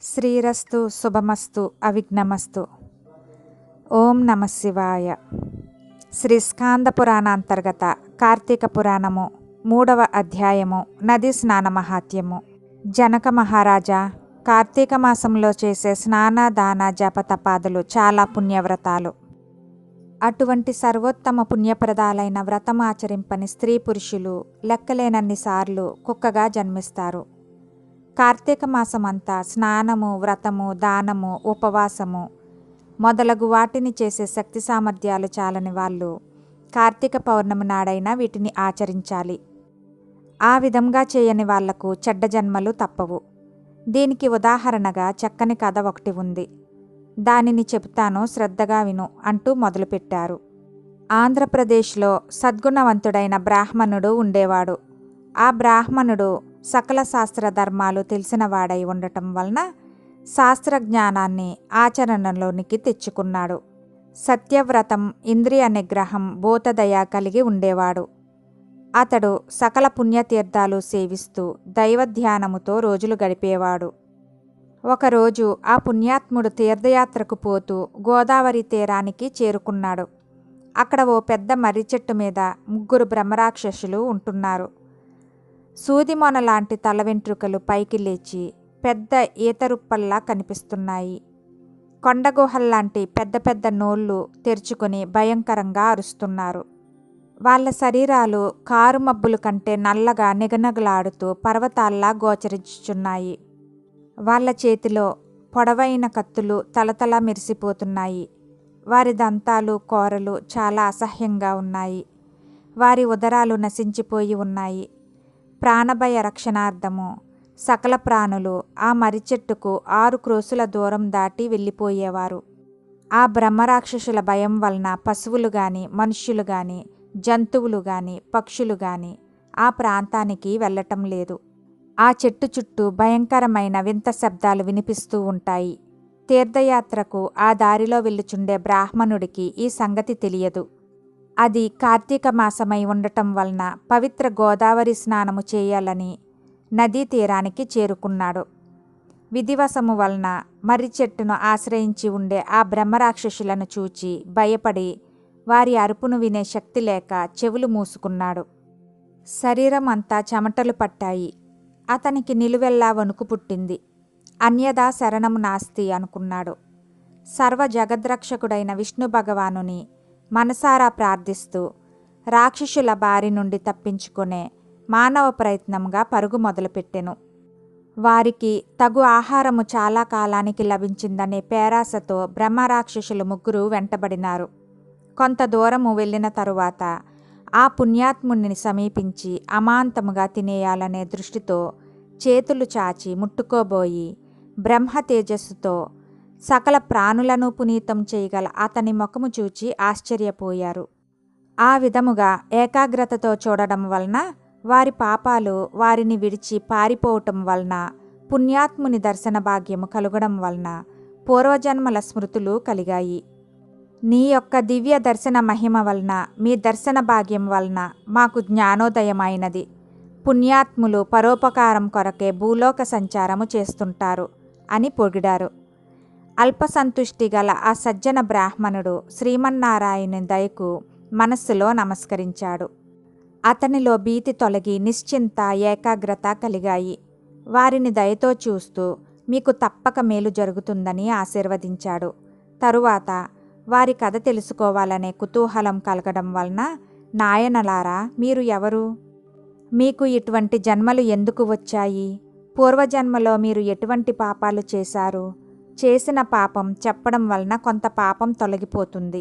శ్రీరస్తు శుభమస్తు అవిఘ్నమస్తు. ఓం నమ శివాయ. శ్రీ స్కాంద పురాణ అంతర్గత కార్తీక పురాణము 3వ అధ్యాయము నదీ స్నాన మహాత్యము. జనక మహారాజా, కార్తీక మాసంలో చేసే స్నాన దాన జప తపాదులు చాలా పుణ్యవ్రతాలు. అటువంటి సర్వోత్తమ పుణ్యప్రదాలైన వ్రతం ఆచరింపని స్త్రీ పురుషులు లెక్కలేనన్ని సార్లు కుక్కగా జన్మిస్తారు. కార్తీక మాసమంతా స్నానము, వ్రతము, దానము, ఉపవాసము మొదలగు వాటిని చేసే శక్తి సామర్థ్యాలు చాలని వాళ్ళు కార్తీక పౌర్ణమి నాడైనా వీటిని ఆచరించాలి. ఆ విధంగా చేయని వాళ్లకు చెడ్డ జన్మలు తప్పవు. దీనికి ఉదాహరణగా చక్కని కథ ఒకటి ఉంది. దానిని చెబుతాను, శ్రద్ధగా విను అంటూ మొదలుపెట్టారు. ఆంధ్రప్రదేశ్లో సద్గుణవంతుడైన బ్రాహ్మణుడు ఉండేవాడు. ఆ బ్రాహ్మణుడు సకల శాస్త్ర ధర్మాలు తెలిసినవాడై ఉండటం వలన శాస్త్రజ్ఞానాన్ని ఆచరణలోనికి తెచ్చుకున్నాడు. సత్యవ్రతం, ఇంద్రియ నిగ్రహం, భూతదయ కలిగి ఉండేవాడు. అతడు సకల పుణ్యతీర్థాలు సేవిస్తూ దైవధ్యానముతో రోజులు గడిపేవాడు. ఒకరోజు ఆ పుణ్యాత్ముడు తీర్థయాత్రకు పోతూ గోదావరి తీరానికి చేరుకున్నాడు. అక్కడ ఓ పెద్ద మర్రి చెట్టు మీద 3 బ్రహ్మరాక్షసులు ఉంటున్నారు. సూదిమొన లాంటి తల వెంట్రుకలు పైకి లేచి పెద్ద ఈతరుప్పల్లా కనిపిస్తున్నాయి. కొండగుహల్లాంటి పెద్ద పెద్ద నోళ్లు తెరుచుకొని భయంకరంగా అరుస్తున్నారు. వాళ్ళ శరీరాలు కారు మబ్బుల కంటే నల్లగా నిగనగలాడుతూ పర్వతాల్లా గోచరించుచున్నాయి. వాళ్ళ చేతిలో పొడవైన కత్తులు తలతల మెరిసిపోతున్నాయి. వారి దంతాలు, కోరలు చాలా అసహ్యంగా ఉన్నాయి. వారి ఉదరాలు నశించిపోయి ఉన్నాయి. ప్రాణభయ రక్షణార్థము సకల ప్రాణులు ఆ మర్రి చెట్టుకు 6 క్రోసుల దూరం దాటి వెళ్ళిపోయేవారు. ఆ బ్రహ్మరాక్షసుల భయం వలన పశువులు గాని, మనుష్యులు గాని, జంతువులు గాని, పక్షులు గాని ఆ ప్రాంతానికి వెళ్ళటం లేదు. ఆ చెట్టు చుట్టూ భయంకరమైన వింత శబ్దాలు వినిపిస్తూ ఉంటాయి. తీర్థయాత్రకు ఆ దారిలో వెళ్ళుచుండే బ్రాహ్మణుడికి ఈ సంగతి తెలియదు. అది కార్తీక మాసమై ఉండటం వలన పవిత్ర గోదావరి స్నానము చేయాలని నదీ తీరానికి చేరుకున్నాడు. విధివశము వలన మర్రి చెట్టును ఆశ్రయించి ఉండే ఆ బ్రహ్మరాక్షసులను చూచి భయపడి వారి అరుపును వినే శక్తి లేక చెవులు మూసుకున్నాడు. శరీరం అంతా చెమటలు పట్టాయి. అతనికి నిలువెల్లా వణుకు పుట్టింది. అన్యదా శరణము నాస్తి అనుకున్నాడు. సర్వ జగద్రక్షకుడైన విష్ణు భగవానుని మనసారా ప్రార్థిస్తూ రాక్షసుల బారి నుండి తప్పించుకునే మానవ ప్రయత్నంగా పరుగు మొదలుపెట్టెను. వారికి తగు ఆహారము చాలా కాలానికి లభించిందనే పేరాసతో బ్రహ్మరాక్షసులు 3 వెంటబడినారు. కొంత దూరము వెళ్ళిన తరువాత ఆ పుణ్యాత్ముని సమీపించి అమాంతముగా తినేయాలనే దృష్టితో చేతులు చాచి ముట్టుకోబోయి బ్రహ్మ తేజస్సుతో సకల ప్రాణులను పునీతం చేయగల అతని ముఖము చూచి ఆశ్చర్యపోయారు. ఆ విధముగా ఏకాగ్రతతో చూడడం వలన వారి పాపాలు వారిని విడిచి పారిపోవటం వలన పుణ్యాత్ముని దర్శన భాగ్యము కలగడం వలన పూర్వజన్మల స్మృతులు కలిగాయి. నీ యొక్క దివ్య దర్శన మహిమ వలన, మీ దర్శన భాగ్యం వలన మాకు జ్ఞానోదయమైనది. పుణ్యాత్ములు పరోపకారం కొరకే భూలోక సంచారము చేస్తుంటారు అని పొగిడారు. అల్పసంతుష్టి గల ఆ సజ్జన బ్రాహ్మణుడు శ్రీమన్నారాయణుని దయకు మనస్సులో నమస్కరించాడు. అతనిలో భీతి తొలగి నిశ్చింత, ఏకాగ్రత కలిగాయి. వారిని దయతో చూస్తూ మీకు తప్పక మేలు జరుగుతుందని ఆశీర్వదించాడు. తరువాత వారి కథ తెలుసుకోవాలనే కుతూహలం కలగడం వలన, నాయనలారా, మీరు ఎవరు? మీకు ఇటువంటి జన్మలు ఎందుకు వచ్చాయి? పూర్వజన్మలో మీరు ఎటువంటి పాపాలు చేశారు? చేసిన పాపం చెప్పడం వలన కొంత పాపం తొలగిపోతుంది.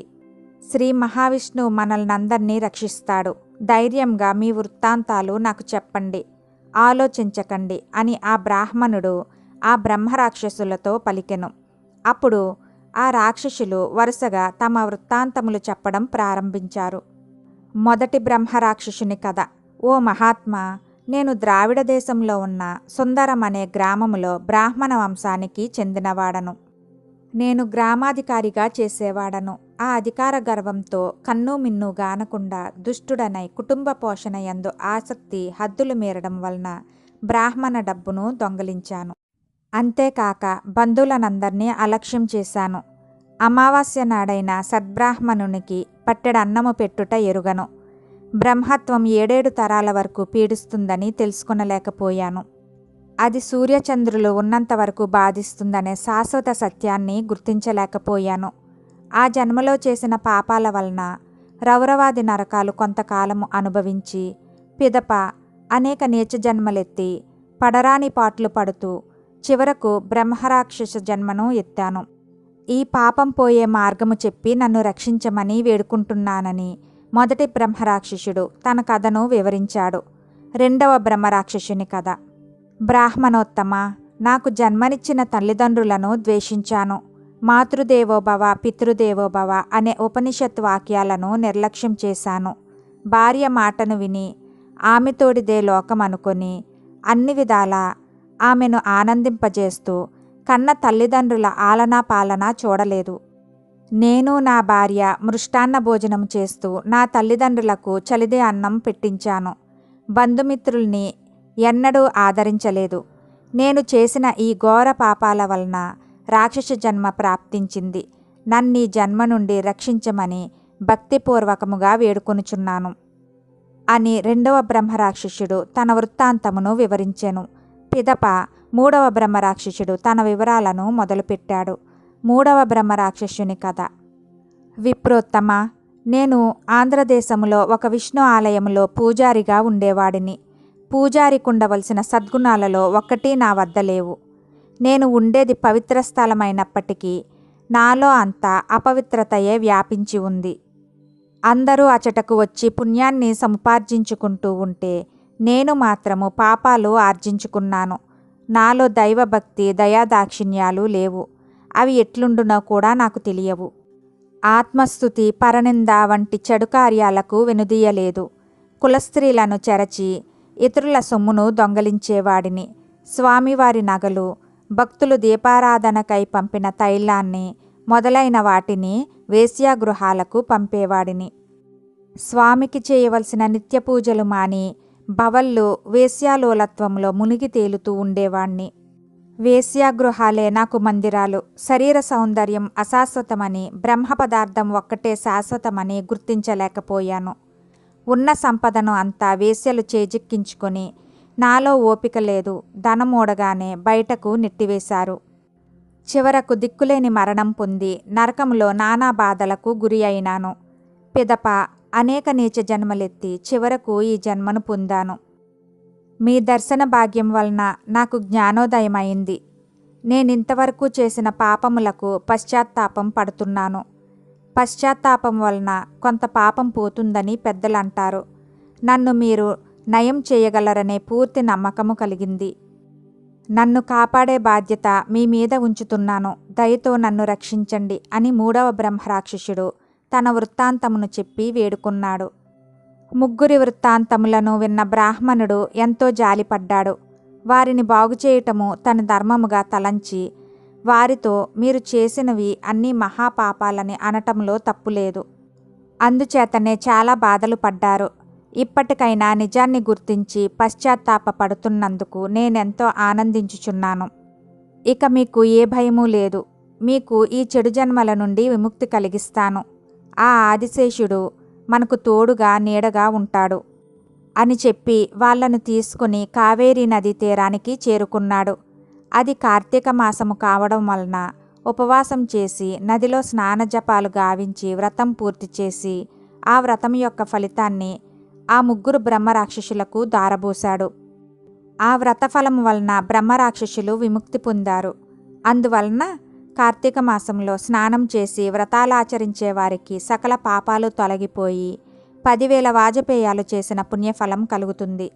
శ్రీ మహావిష్ణువు మనల్నందరినీ రక్షిస్తాడు. ధైర్యంగా మీ వృత్తాంతాలు నాకు చెప్పండి, ఆలోచించకండి అని ఆ బ్రాహ్మణుడు ఆ బ్రహ్మరాక్షసులతో పలికెను. అప్పుడు ఆ రాక్షసులు వరుసగా తమ వృత్తాంతములు చెప్పడం ప్రారంభించారు. మొదటి బ్రహ్మరాక్షసుని కథ. ఓ మహాత్మా, నేను ద్రావిడ దేశంలో ఉన్న సుందరం అనే గ్రామములో బ్రాహ్మణ వంశానికి చెందినవాడను. నేను గ్రామాధికారిగా చేసేవాడను. ఆ అధికార గర్వంతో కన్ను మిన్ను గానకుండా దుష్టుడనై కుటుంబ పోషణ యందు ఆసక్తి హద్దులు మీరడం వలన బ్రాహ్మణ డబ్బును దొంగలించాను. అంతేకాక బంధువులనందరినీ అలక్ష్యం చేశాను. అమావాస్య నాడైన సద్బ్రాహ్మణునికి పట్టెడు అన్నము పెట్టుట ఎరుగను. బ్రహ్మత్వం 7 తరాల వరకు పీడిస్తుందని తెలుసుకొనలేకపోయాను. అది సూర్యచంద్రులు ఉన్నంత వరకు బాధిస్తుందనే శాశ్వత సత్యాన్ని గుర్తించలేకపోయాను. ఆ జన్మలో చేసిన పాపాల వలన రౌరవాది నరకాలు కొంతకాలము అనుభవించి పిదప అనేక నీచ జన్మలెత్తి పడరాని పాట్లు పడుతూ చివరకు బ్రహ్మరాక్షస జన్మను ఎత్తాను. ఈ పాపం పోయే మార్గము చెప్పి నన్ను రక్షించమని వేడుకుంటున్నానని మొదటి బ్రహ్మరాక్షసుడు తన కథను వివరించాడు. రెండవ బ్రహ్మరాక్షసుని కథ. బ్రాహ్మణోత్తమ, నాకు జన్మనిచ్చిన తల్లిదండ్రులను ద్వేషించాను. మాతృదేవోభవ పితృదేవోభవ అనే ఉపనిషత్ వాక్యాలను నిర్లక్ష్యం చేశాను. భార్య మాటను విని ఆమెతోడిదే లోకం అనుకొని అన్ని విధాలా ఆమెను ఆనందింపజేస్తూ కన్న తల్లిదండ్రుల ఆలనా పాలనా చూడలేదు. నేను నా భార్య మృష్టాన్న భోజనం చేస్తూ నా తల్లిదండ్రులకు చలిదే అన్నం పెట్టించాను. బంధుమిత్రుల్ని ఎన్నడూ ఆదరించలేదు. నేను చేసిన ఈ ఘోర పాపాల వలన రాక్షస జన్మ ప్రాప్తించింది. నన్నీ జన్మ నుండి రక్షించమని భక్తిపూర్వకముగా వేడుకొనుచున్నాను అని రెండవ బ్రహ్మరాక్షసుడు తన వృత్తాంతమును వివరించెను. పిదప మూడవ బ్రహ్మరాక్షసుడు తన వివరాలను మొదలుపెట్టాడు. మూడవ బ్రహ్మరాక్షసుని కథ. విప్రోత్తమ, నేను ఆంధ్రదేశంలో ఒక విష్ణు ఆలయంలో పూజారిగా ఉండేవాడిని. పూజారికి ఉండవలసిన సద్గుణాలలో ఒక్కటి నా వద్ద లేవు. నేను ఉండేది పవిత్ర స్థలమైనప్పటికీ నాలో అంతా అపవిత్రతయే వ్యాపించి ఉంది. అందరూ అచటకు వచ్చి పుణ్యాన్ని సముపార్జించుకుంటూ ఉంటే నేను మాత్రము పాపాలు ఆర్జించుకున్నాను. నాలో దైవభక్తి దయాదాక్షిణ్యాలు లేవు. అవి ఎట్లుండునో కూడా నాకు తెలియవు. ఆత్మస్థుతి పరనింద వంటి చెడు కార్యాలకు వెనుదీయలేదు. కులస్త్రీలను చెరచి ఇతరుల సొమ్మును దొంగలించేవాడిని. స్వామివారి నగలు, భక్తులు దీపారాధనకై పంపిన తైలాన్ని మొదలైన వాటిని వేశ్యాగృహాలకు పంపేవాడిని. స్వామికి చేయవలసిన నిత్య పూజలు మాని భవళ్ళు వేశ్యాలోలత్వంలో మునిగి తేలుతూ ఉండేవాణ్ణి. వేశ్యాగృహాలే నాకు మందిరాలు. శరీర సౌందర్యం అశాశ్వతమని, బ్రహ్మ పదార్థం ఒక్కటే శాశ్వతమని గుర్తించలేకపోయాను. ఉన్న సంపదను అంతా వేశ్యలు చేజిక్కించుకొని నాలో ఓపిక లేదు, ధనమూడగానే బయటకు నెట్టివేశారు. చివరకు దిక్కులేని మరణం పొంది నరకంలో నానా బాధలకు గురి అయినాను. పిదప అనేక నీచ జన్మలెత్తి చివరకు ఈ జన్మను పొందాను. మీ దర్శన భాగ్యం వలన నాకు జ్ఞానోదయమైంది. నేనింతవరకు చేసిన పాపములకు పశ్చాత్తాపం పడుతున్నాను. పశ్చాత్తాపం వలన కొంత పాపం పోతుందని పెద్దలంటారు. నన్ను మీరు నయం చేయగలరనే పూర్తి నమ్మకము కలిగింది. నన్ను కాపాడే బాధ్యత మీ మీద ఉంచుతున్నాను. దయతో నన్ను రక్షించండి అని మూడవ బ్రహ్మరాక్షసుడు తన వృత్తాంతమును చెప్పి వేడుకున్నాడు. ముగ్గురి వృత్తాంతములను విన్న బ్రాహ్మణుడు ఎంతో జాలిపడ్డాడు. వారిని బాగుచేయటము తన ధర్మముగా తలంచి వారితో మీరు చేసినవి అన్నీ మహాపాపాలని అనటంలో తప్పులేదు. అందుచేతనే చాలా బాధలు పడ్డారు. ఇప్పటికైనా నిజాన్ని గుర్తించి పశ్చాత్తాపపడుతున్నందుకు నేనెంతో ఆనందించుచున్నాను. ఇక మీకు ఏ భయమూ లేదు. మీకు ఈ చెడు జన్మల నుండి విముక్తి కలిగిస్తాను. ఆ ఆదిశేషుడు మనకు తోడుగా నీడగా ఉంటాడు అని చెప్పి వాళ్లను తీసుకుని కావేరీ నదీ తీరానికి చేరుకున్నాడు. అది కార్తీక మాసము కావడం వలన ఉపవాసం చేసి నదిలో స్నానజపాలు గావించి వ్రతం పూర్తి చేసి ఆ వ్రతం యొక్క ఫలితాన్ని ఆ ముగ్గురు బ్రహ్మరాక్షసులకు దారబోశాడు. ఆ వ్రతఫలము వలన బ్రహ్మరాక్షసులు విముక్తి పొందారు. అందువలన కార్తీక మాసంలో స్నానం చేసి వ్రతాలాచరించే వారికి సకల పాపాలు తొలగిపోయి 10,000 వాజపేయాలు చేసిన పుణ్యఫలం కలుగుతుంది.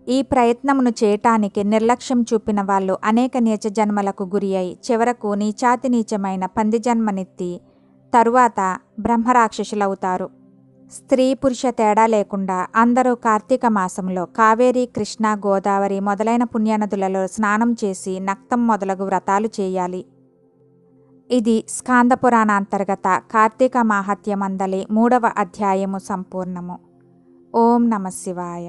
ఈ ప్రయత్నమును చేయటానికి నిర్లక్ష్యం చూపిన వాళ్ళు అనేక నీచ జన్మలకు గురి అయి చివరకు నీచాతి నీచమైన పంది జన్మనెత్తి తరువాత బ్రహ్మరాక్షసులవుతారు. స్త్రీ పురుష తేడా లేకుండా అందరూ కార్తీక మాసంలో కావేరీ, కృష్ణ, గోదావరి మొదలైన పుణ్యనదులలో స్నానం చేసి నక్తం మొదలగు వ్రతాలు చేయాలి. ఇది స్కాంద పురాణాంతర్గత కార్తీక మాహాత్మ్యమందలి 3వ అధ్యాయము సంపూర్ణము. ఓం నమః శివాయ.